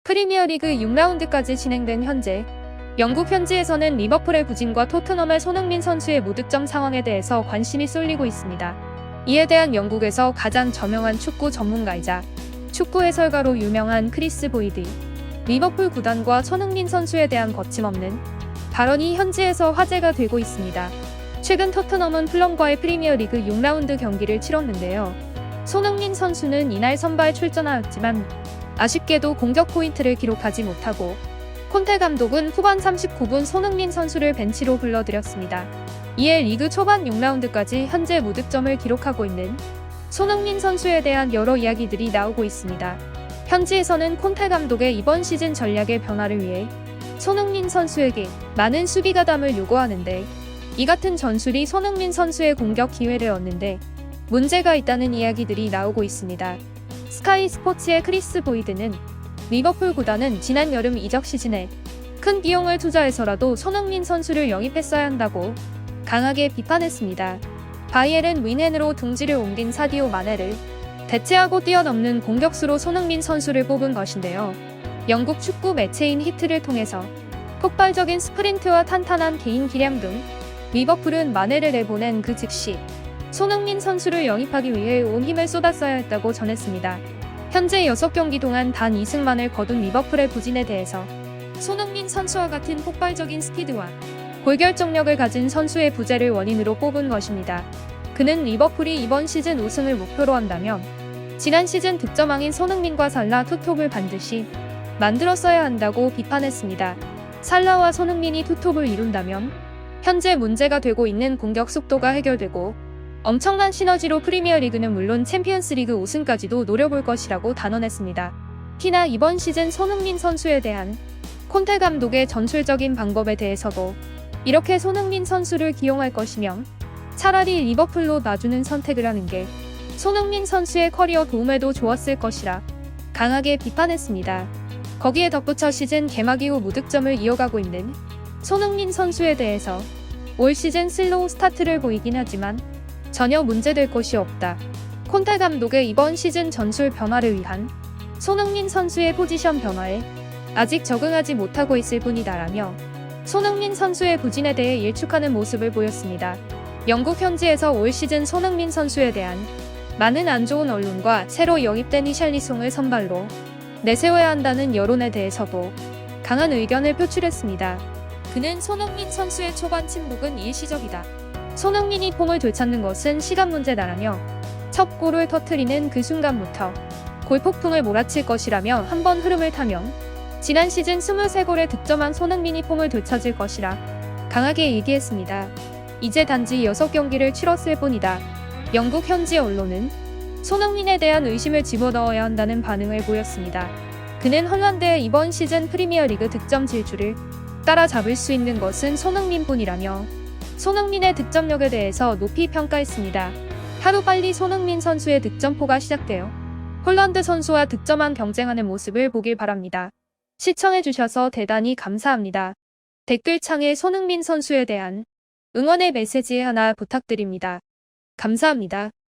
프리미어리그 6라운드까지 진행된 현재 영국 현지에서는 리버풀의 부진과 토트넘의 손흥민 선수의 무득점 상황에 대해서 관심이 쏠리고 있습니다. 이에 대한 영국에서 가장 저명한 축구 전문가이자 축구 해설가로 유명한 크리스 보이드, 리버풀 구단과 손흥민 선수에 대한 거침없는 발언이 현지에서 화제가 되고 있습니다. 최근 토트넘은 풀럼과의 프리미어리그 6라운드 경기를 치렀는데요. 손흥민 선수는 이날 선발 출전하였지만 아쉽게도 공격 포인트를 기록하지 못하고 콘테 감독은 후반 39분 손흥민 선수를 벤치로 불러들였습니다. 이에 리그 초반 6라운드까지 현재 무득점을 기록하고 있는 손흥민 선수에 대한 여러 이야기들이 나오고 있습니다. 현지에서는 콘테 감독의 이번 시즌 전략의 변화를 위해 손흥민 선수에게 많은 수비 가담을 요구하는데 이 같은 전술이 손흥민 선수의 공격 기회를 얻는데 문제가 있다는 이야기들이 나오고 있습니다. 스카이 스포츠의 크리스 보이드는 리버풀 구단은 지난 여름 이적 시즌에 큰 비용을 투자해서라도 손흥민 선수를 영입했어야 한다고 강하게 비판했습니다. 바이에른 뮌헨으로 둥지를 옮긴 사디오 마네를 대체하고 뛰어넘는 공격수로 손흥민 선수를 뽑은 것인데요. 영국 축구 매체인 히트를 통해서 폭발적인 스프린트와 탄탄한 개인 기량 등 리버풀은 마네를 내보낸 그 즉시 손흥민 선수를 영입하기 위해 온 힘을 쏟았어야 했다고 전했습니다. 현재 6경기 동안 단 2승만을 거둔 리버풀의 부진에 대해서 손흥민 선수와 같은 폭발적인 스피드와 골결정력을 가진 선수의 부재를 원인으로 꼽은 것입니다. 그는 리버풀이 이번 시즌 우승을 목표로 한다면 지난 시즌 득점왕인 손흥민과 살라 투톱을 반드시 만들었어야 한다고 비판했습니다. 살라와 손흥민이 투톱을 이룬다면 현재 문제가 되고 있는 공격 속도가 해결되고 엄청난 시너지로 프리미어리그는 물론 챔피언스리그 우승까지도 노려볼 것이라고 단언했습니다. 특히나 이번 시즌 손흥민 선수에 대한 콘테 감독의 전술적인 방법에 대해서도 이렇게 손흥민 선수를 기용할 것이며 차라리 리버풀로 놔주는 선택을 하는 게 손흥민 선수의 커리어 도움에도 좋았을 것이라 강하게 비판했습니다. 거기에 덧붙여 시즌 개막 이후 무득점을 이어가고 있는 손흥민 선수에 대해서 올 시즌 슬로우 스타트를 보이긴 하지만 전혀 문제될 것이 없다. 콘테 감독의 이번 시즌 전술 변화를 위한 손흥민 선수의 포지션 변화에 아직 적응하지 못하고 있을 뿐이다라며 손흥민 선수의 부진에 대해 일축하는 모습을 보였습니다. 영국 현지에서 올 시즌 손흥민 선수에 대한 많은 안 좋은 언론과 새로 영입된 히샬리송을 선발로 내세워야 한다는 여론에 대해서도 강한 의견을 표출했습니다. 그는 손흥민 선수의 초반 침묵은 일시적이다. 손흥민이 폼을 되찾는 것은 시간 문제다라며 첫 골을 터뜨리는 그 순간부터 골폭풍을 몰아칠 것이라며 한번 흐름을 타면 지난 시즌 23골에 득점한 손흥민이 폼을 되찾을 것이라 강하게 얘기했습니다. 이제 단지 6경기를 치렀을 뿐이다. 영국 현지 언론은 손흥민에 대한 의심을 집어넣어야 한다는 반응을 보였습니다. 그는 헐란드의 이번 시즌 프리미어리그 득점 질주를 따라잡을 수 있는 것은 손흥민뿐이라며 손흥민의 득점력에 대해서 높이 평가했습니다. 하루빨리 손흥민 선수의 득점포가 시작되어 홀란드 선수와 득점왕 경쟁하는 모습을 보길 바랍니다. 시청해주셔서 대단히 감사합니다. 댓글창에 손흥민 선수에 대한 응원의 메시지 하나 부탁드립니다. 감사합니다.